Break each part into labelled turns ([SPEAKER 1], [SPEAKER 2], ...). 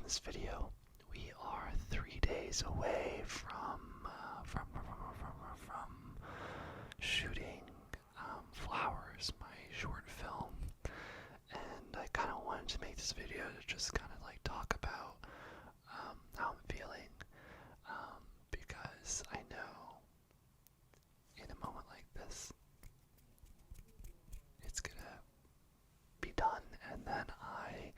[SPEAKER 1] this video, we are 3 days away from shooting Flowers, my short film, and I kind of wanted to make this video to just kind of like talk about how I'm feeling, because I know in a moment like this, it's gonna be done, and then I'm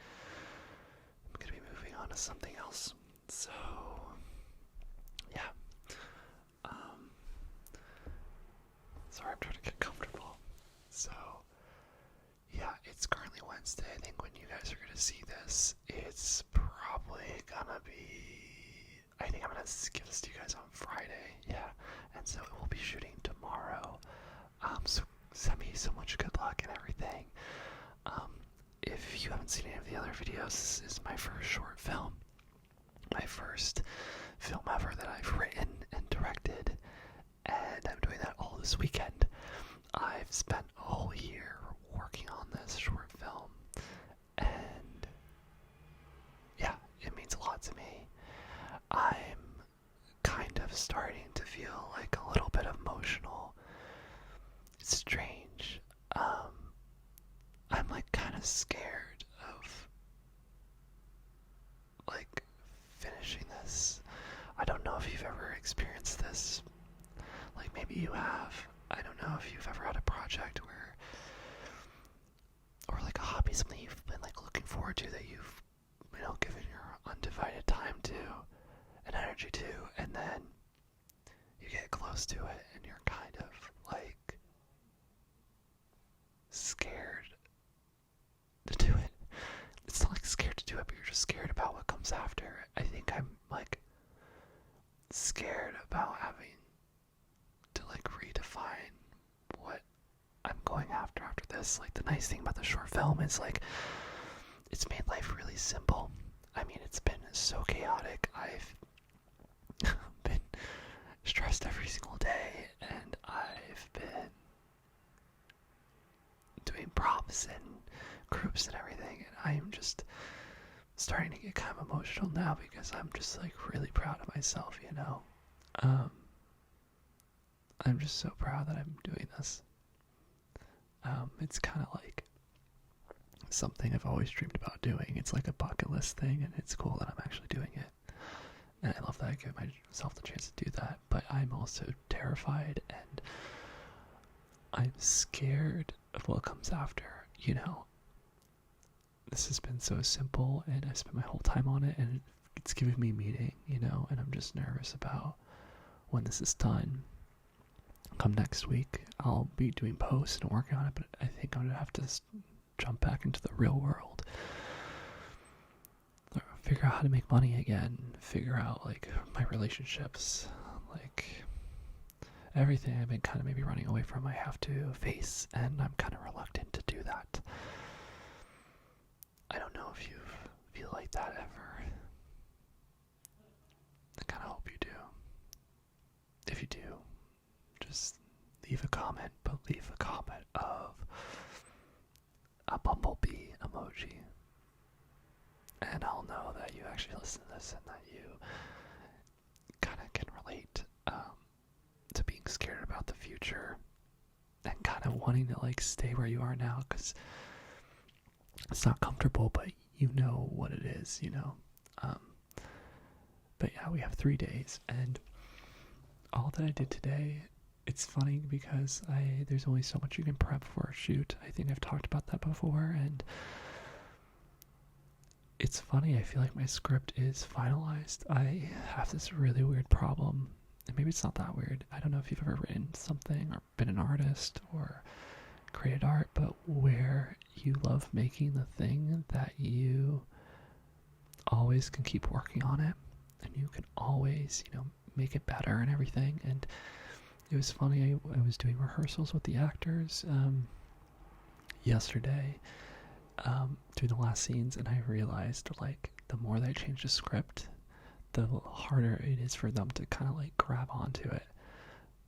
[SPEAKER 1] gonna be moving on to something else. So, yeah. Sorry, I'm trying to get comfortable. So, yeah, it's currently Wednesday. I think when you guys are gonna see this, it's probably gonna be. I think I'm gonna give this to you guys on Friday. Yeah, and so it will be shooting tomorrow. So send me so much good luck and everything. If you haven't seen any of the other videos, this is my first short film. My first film ever that I've written and directed, and I'm doing that all this weekend. I've spent a whole year working on this short film, and yeah, it means a lot to me. I'm kind of starting to feel like a little bit emotional. It's strange. I'm like kind of scared of like finishing this. I don't know if you've ever experienced this. Like maybe you have. I don't know if you've ever had a project where, or like a hobby, something you've been like looking forward to that you've, given your undivided time to and energy to, and then you get close to it and you're kind of like scared to do it. It's not like scared to do it, but you're just scared about what comes after. I think I'm like scared about having to like redefine what I'm going after this. Like the nice thing about the short film is like it's made life really simple. I mean, it's been so chaotic. I've been stressed every single day, and I've been doing props and groups and everything, and I am just starting to get kind of emotional now because I'm just like really proud of myself, I'm just so proud that I'm doing this. It's kind of like something I've always dreamed about doing. It's like a bucket list thing, and it's cool that I'm actually doing it. And I love that I give myself the chance to do that, but I'm also terrified and I'm scared of what comes after, This has been so simple, and I spent my whole time on it, and it's giving me meaning, and I'm just nervous about when this is done. Come next week, I'll be doing posts and working on it, but I think I'm going to have to jump back into the real world. Figure out how to make money again, figure out, like, my relationships, like, everything I've been kind of maybe running away from, I have to face, and I'm kind of reluctant to do that. I don't know if you feel like that ever. I kind of hope you do. If you do, just leave a comment, but leave a comment of a bumblebee emoji. And I'll know that you actually listen to this and that you kind of can relate to being scared about the future and kind of wanting to like stay where you are now, because it's not comfortable, but you know what it is, But yeah, we have 3 days, and all that I did today, it's funny because there's only so much you can prep for a shoot. I think I've talked about that before, and it's funny, I feel like my script is finalized. I have this really weird problem, and maybe it's not that weird. I don't know if you've ever written something or been an artist or created art, but where you love making the thing that you always can keep working on it, and you can always, make it better and everything. And it was funny, I was doing rehearsals with the actors yesterday, doing the last scenes, and I realized, like, the more that I change the script, the harder it is for them to kind of like grab onto it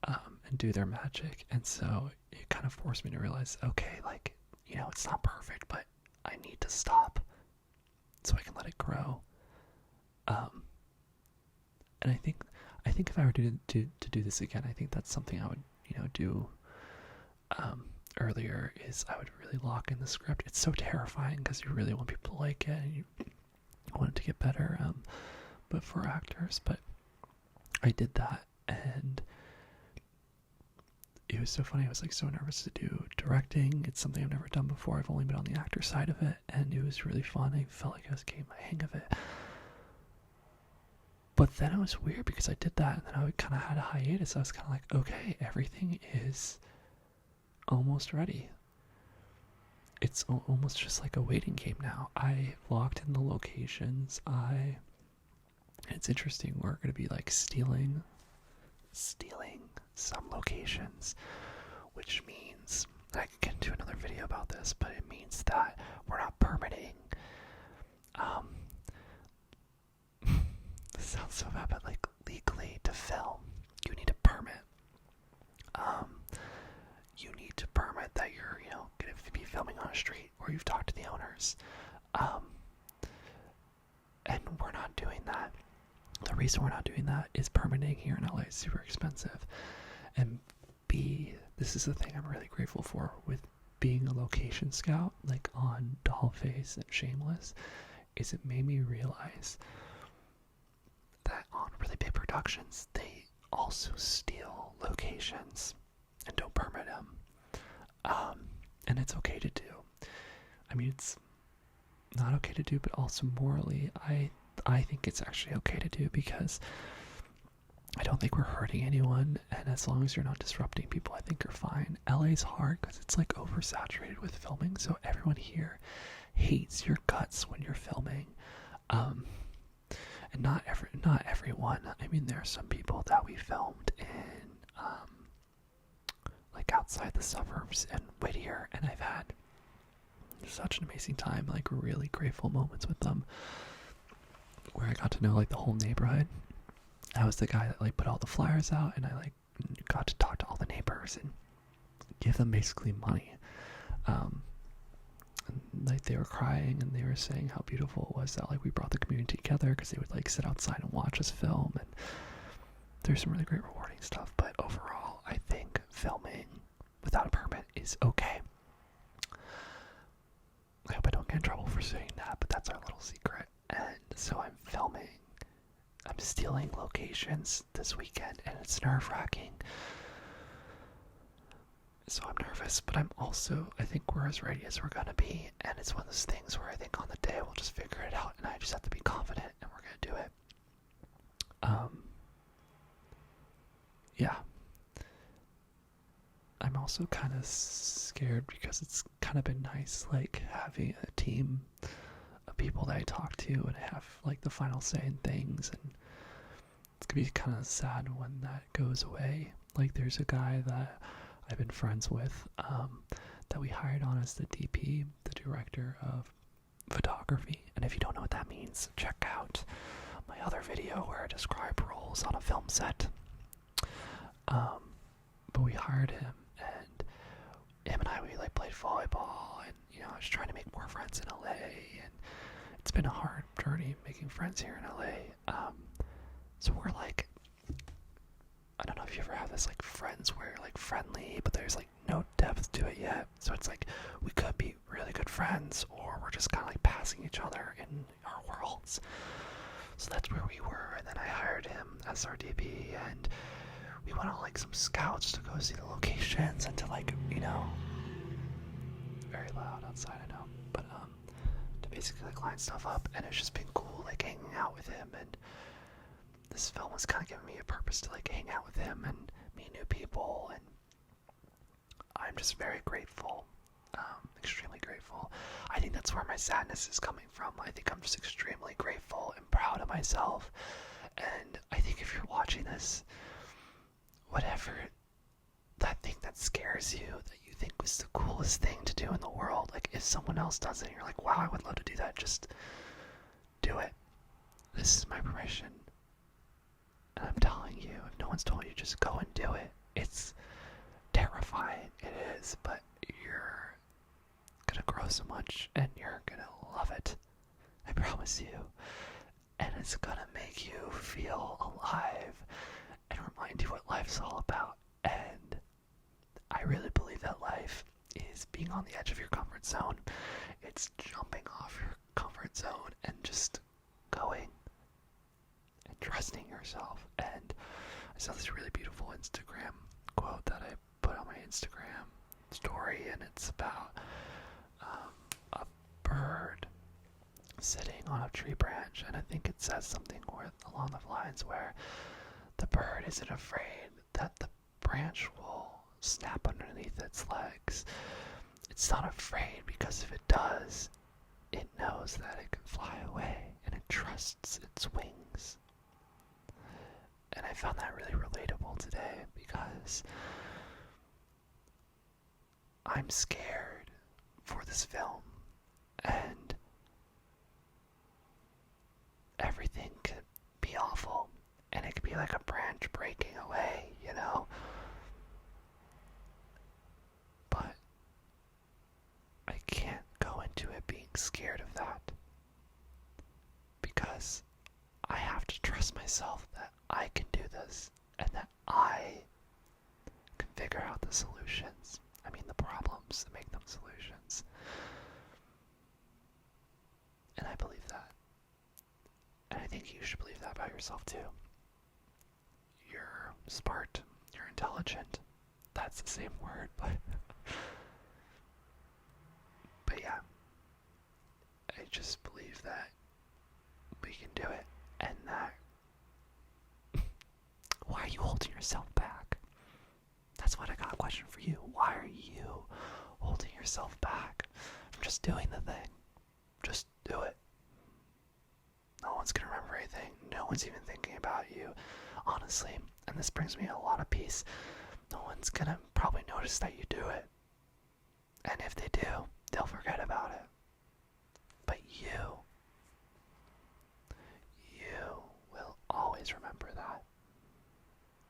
[SPEAKER 1] and do their magic. And so it kind of forced me to realize, okay, like, it's not perfect, but I need to stop so I can let it grow.
[SPEAKER 2] And I think if I were to do this again, I think that's something I would, do earlier. Is I would really lock in the script. It's so terrifying because you really want people to like it and you want it to get better. But for actors, but I did that, and it was so funny. I was like so nervous to do directing. It's something I've never done before. I've only been on the actor side of it, and it was really fun. I felt like I was getting my hang of it. But then it was weird because I did that, and then I kind of had a hiatus. I was kind of like, okay, everything is almost ready. It's almost just like a waiting game now. I locked in the locations. It's interesting. We're going to be like stealing some locations, which means I can get into another video about this, but it means that we're not permitting. This sounds so bad, but like legally to film, you need a permit. You need to permit that you're, going to be filming on a street or you've talked to the owners. And we're not doing that. The reason we're not doing that is permitting here in LA is super expensive. And B, this is the thing I'm really grateful for with being a location scout, like on Dollface and Shameless, is it made me realize that on really big productions, they also steal locations and don't permit them. And it's okay to do. I mean, it's not okay to do, but also morally, I think it's actually okay to do because I don't think we're hurting anyone, and as long as you're not disrupting people, I think you're fine. LA's hard because it's like oversaturated with filming, so everyone here hates your guts when you're filming. And not everyone. I mean, there are some people that we filmed in like outside the suburbs in Whittier, and I've had such an amazing time, like really grateful moments with them, where I got to know like the whole neighborhood. I was the guy that like put all the flyers out, and I like got to talk to all the neighbors and give them basically money. And, like they were crying and they were saying how beautiful it was that like we brought the community together, because they would like sit outside and watch us film, and there's some really great rewarding stuff. But overall, I think filming without a permit is okay. I hope I don't get in trouble for saying that, but that's our little secret. And so I'm stealing locations this weekend, and it's nerve-wracking. So I'm nervous, but I think we're as ready as we're gonna be, and it's one of those things where I think on the day we'll just figure it out, and I just have to be confident, and we're gonna do it. Yeah. I'm also kind of scared because it's kind of been nice, like, having a team of people that I talk to and have, like, the final say in things, and it's gonna be kind of sad when that goes away. Like, there's a guy that I've been friends with, that we hired on as the DP, the director of photography, and if you don't know what that means, check out my other video where I describe roles on a film set. But we hired him, and him and I, we like played volleyball, and I was trying to make more friends in LA, and it's been a hard journey making friends here in LA. So we're like, I don't know if you ever have this like friends where you're like friendly, but there's like no depth to it yet. So it's like we could be really good friends, or we're just kind of like passing each other in our worlds. So that's where we were, and then I hired him as our DP, and we went on like some scouts to go see the locations and to like, very loud outside, I know, but to basically like line stuff up, and it's just been cool like hanging out with him, and this film was kind of giving me a purpose to like hang out with him and meet new people, and I'm just very grateful, extremely grateful. I think that's where my sadness is coming from. I think I'm just extremely grateful and proud of myself, and I think if you're watching this, whatever that thing that scares you, that you think was the coolest thing to do in the world, like if someone else does it and you're like, wow, I would love to do that, just do it. This is my permission. And I'm telling you, if no one's told you, just go and do it. It's terrifying, it is, but you're gonna grow so much and you're gonna love it. I promise you. and it's gonna make you feel alive and remind you what life's all about. And I really believe that life is being on the edge of your comfort zone. It's jumping off your comfort zone and just going and trusting yourself. And I saw this really beautiful Instagram quote that I put on my Instagram story, and it's about a bird sitting on a tree branch, and I think it says something along the lines where the bird isn't afraid that the branch will snap underneath its legs. It's not afraid because if it does, it knows that it can fly away, and it trusts its wings. And I found that really relatable today because I'm scared for this film, and everything could be awful, and it could be like a branch breaking away, you know? But I can't go into it being scared of that, because I have to trust myself that I can do this and that I can figure out the solutions. I mean, the problems that make them solutions. And I believe that. And I think you should believe that about yourself too. You're smart. You're intelligent. That's the same word, but yeah. I just believe that we can do it, and that why are you holding yourself back? That's what I got a question for you. Why are you holding yourself back from just doing the thing? Just do it. No one's gonna remember anything. No one's even thinking about you, honestly. And this brings me a lot of peace. No one's gonna probably notice that you do it. And if they do, they'll forget about it. But you will always remember that.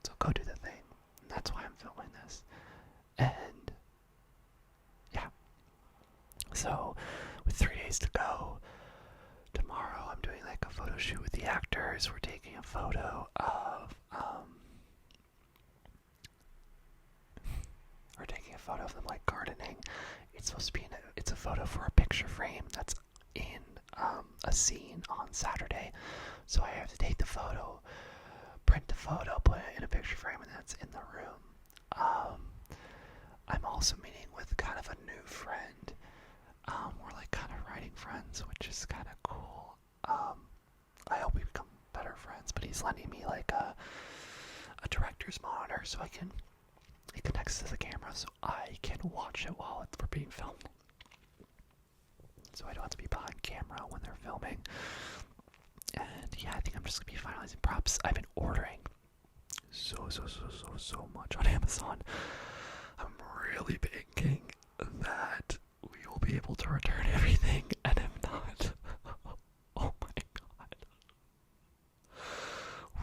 [SPEAKER 2] So go do the thing. And that's why I'm filming this. And yeah. So with 3 days to go, tomorrow I'm doing like a photo shoot with the actors. We're taking a photo of them like gardening. It's supposed to be it's a photo for a picture frame that's in a scene on Saturday. So I have to take the photo, print the photo, put it in a picture frame, and that's in the room. I'm also meeting with kind of a new friend. We're like kind of writing friends, which is kind of cool. I hope we become better friends, but he's lending me like a director's monitor so it connects to the camera so I can watch it while we're being filmed. So I don't have to be behind camera when they're filming. And yeah, I think I'm just gonna be finalizing props. I've been ordering so much on Amazon. I'm really thinking that we will be able to return everything, and if not, oh my god.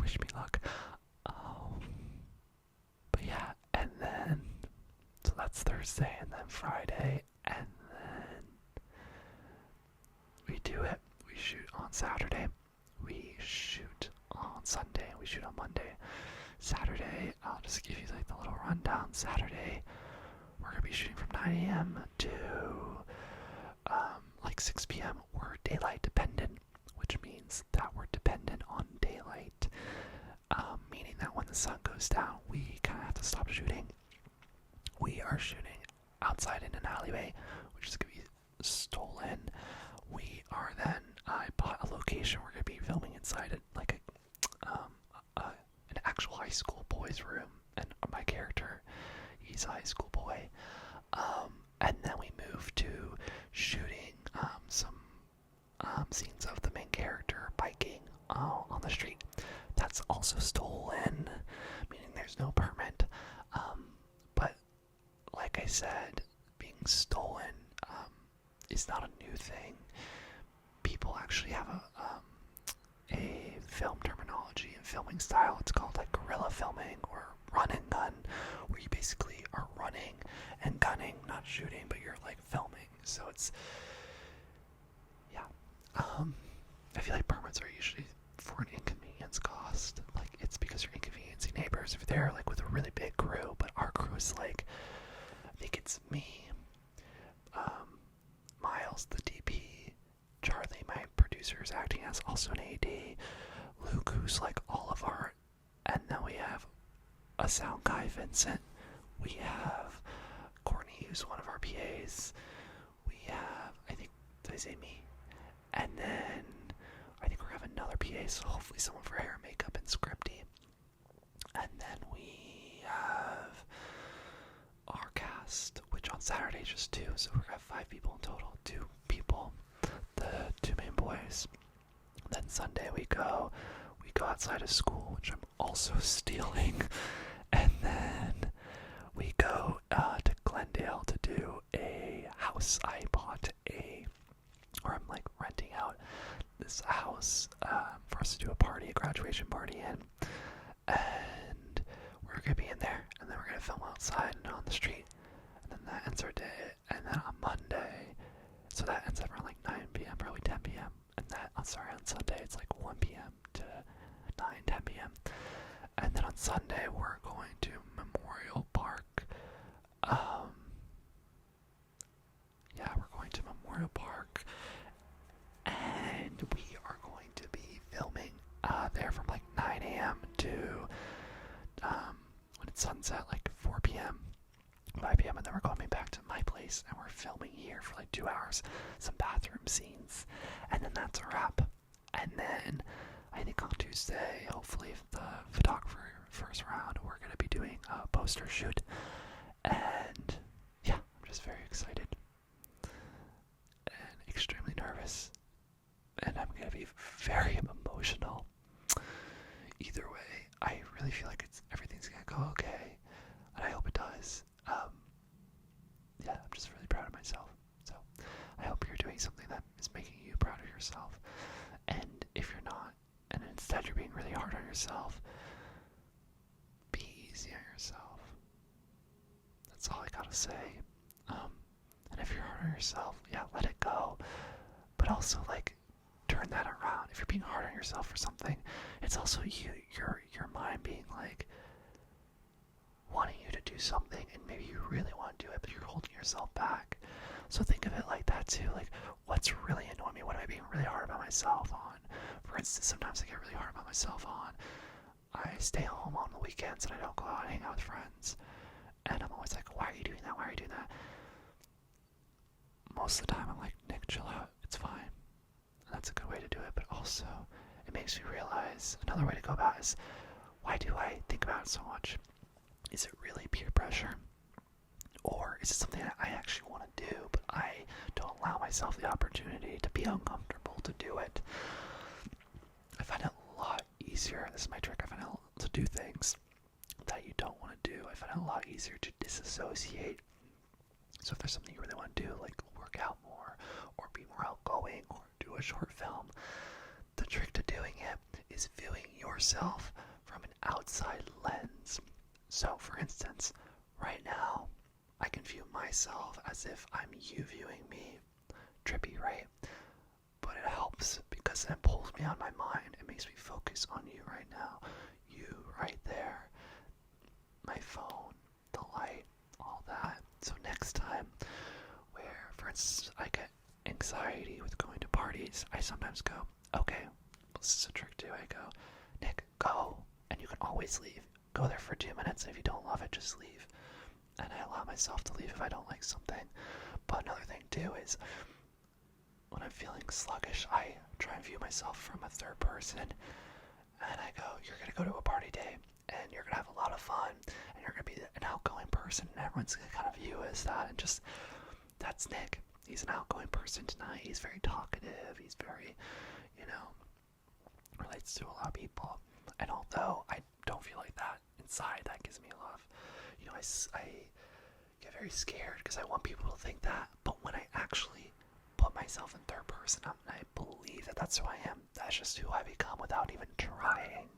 [SPEAKER 2] Wish me luck. But yeah, and then, so that's Thursday, and then Friday, and then we do it. We shoot on Saturday, we shoot on Sunday, we shoot on Monday. Saturday, I'll just give you like the little rundown. Saturday, we're gonna be shooting from 9 a.m. to like 6 p.m. We're daylight dependent, which means that we're dependent on daylight, meaning that when the sun goes down, we kind of have to stop shooting. We are shooting outside in an alleyway, which is gonna be stolen. We are then, I bought a location. We're gonna be filming inside it, like an actual high school boys' room, and my character, he's a high school boy. And then we move to shooting some scenes of the main character biking on the street. That's also stolen, meaning there's no permit. But like I said, being stolen is not a new thing. People actually have a film terminology and filming style. It's called like guerrilla filming or run and gun, where you basically are running and gunning, not shooting, but you're like filming. So it's, yeah. I feel like permits are usually inconvenience cost. Like, it's because you're inconveniencing neighbors if they're like with a really big crew, but our crew is like, I think it's me, Miles, the DP, Charlie, my producer, is acting as also an AD, Luke, who's like all of our, and then we have a sound guy, Vincent. We have Courtney, who's one of our PAs. We have, I think, did I say me? And then I think we're gonna have another PA, so hopefully someone for hair, makeup, and scripting. And then we have our cast, which on Saturday is just 2, so we're gonna have 5 people in total. 2 people, the 2 main boys. Then Sunday we go outside of school, which I'm also stealing. And then we go to Glendale to do a house. I bought or I'm like renting out this house for us to do a party, a graduation party in. And we're going to be in there, and then we're going to film outside and on the street. And then that ends our day. And then on Monday, so that ends up around like 9 p.m., probably 10 p.m. And that, on Sunday, it's like 1 p.m. to 10 p.m. And then on Sunday, we're going to Memorial Park. We're going to Memorial Park. And we are going to be filming there from like 9 a.m. to when it's sunset, like 4 p.m., 5 p.m. And then we're going back to my place, and we're filming here for like 2 hours, some bathroom scenes. And then that's a wrap. And then I think on Tuesday, hopefully if the photographer first round, we're going to be doing a poster shoot. And yeah, I'm just very excited and extremely nervous. And I'm going to be very emotional. Either way, I really feel like everything's going to go okay. And I hope it does. I'm just really proud of myself. So I hope you're doing something that is making you proud of yourself. And if you're not, and instead you're being really hard on yourself, be easy on yourself. That's all I gotta say. And if you're hard on yourself, let it go. But also, like, turn that around. If you're being hard on yourself for something, it's also your mind being like wanting you to do something, and maybe you really want to do it, but you're holding yourself back. So think of it like that too. Like, what's really annoying me? What am I being really hard about myself on? For instance, sometimes I get really hard about myself on, I stay home on the weekends and I don't go out and hang out with friends. And I'm always like, why are you doing that? Why are you doing that? Most of the time I'm like, Nick, chill out. It's fine. And that's a good way to do it. But also, it makes me realize another way to go about it is, why do I think about it so much? Is it really peer pressure? Or is it something that I actually want to do, but I don't allow myself the opportunity to be uncomfortable to do it? I find it a lot easier, this is my trick, I find it to do things that you don't want to do. I find it a lot easier to disassociate. So if there's something you really want to do, like work out more, or be more outgoing, or do a short film, the trick to doing it is viewing yourself from an outside lens. So for instance, right now, I can view myself as if I'm you viewing me. Trippy, right? But it helps because it pulls me on my mind. It makes me focus on you right now. You right there. My phone, the light, all that. So next time, where, for instance, I get anxiety with going to parties, I sometimes go, okay, this is a trick too. I go, Nick, go, and you can always leave. Go there for 2 minutes, and if you don't love it, just leave. And I allow myself to leave if I don't like something. But another thing too is, when I'm feeling sluggish, I try and view myself from a third person, and I go, you're going to go to a party day, and you're going to have a lot of fun, and you're going to be an outgoing person, and everyone's going to kind of view as that, and just, that's Nick. He's an outgoing person tonight. He's very talkative. He's very, relates to a lot of people. And although I don't feel like that inside, that gives me a lot of, I get very scared because I want people to think that. But when I actually put myself in third person, and I believe that that's who I am. That's just who I become without even trying.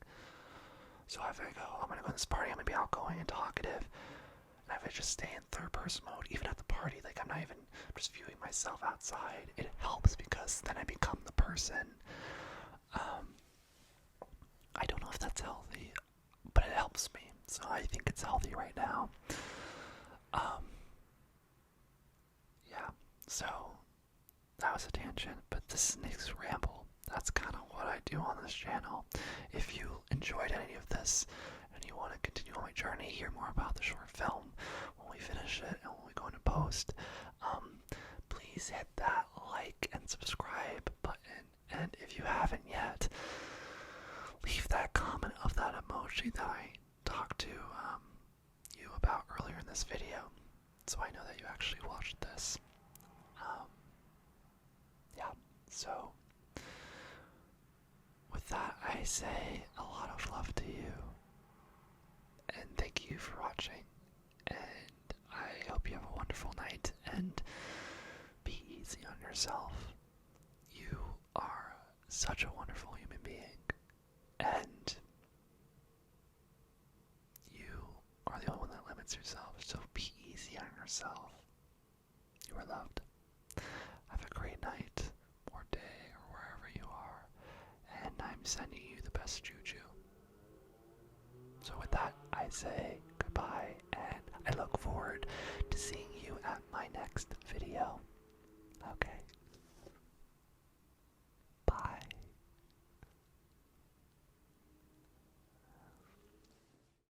[SPEAKER 2] So if I go, I'm going to go to this party, I'm going to be outgoing and talkative. And if I just stay in third person mode, even at the party, like I'm just viewing myself outside, it helps because then I become the person. I if that's healthy, but it helps me, so I think it's healthy right now. Yeah, so that was a tangent, but this is Nick's Ramble. That's kind of what I do on this channel. If you enjoyed any of this and you want to continue on my journey, hear more about the short film when we finish it and when we go into post, please hit that like and subscribe button. And if you haven't yet, leave that comment of that emoji that I talked to you about earlier in this video, so I know that you actually watched this. Yeah, so with that, I say a lot of love to you, and thank you for watching, and I hope you have a wonderful night, and be easy on yourself. You are such a wonderful human being, and you are the only one that limits yourself, so be easy on yourself. You are loved. Have a great night, or day, or wherever you are, and I'm sending you the best juju. So with that, I say goodbye, and I look forward to seeing you at my next video. Okay.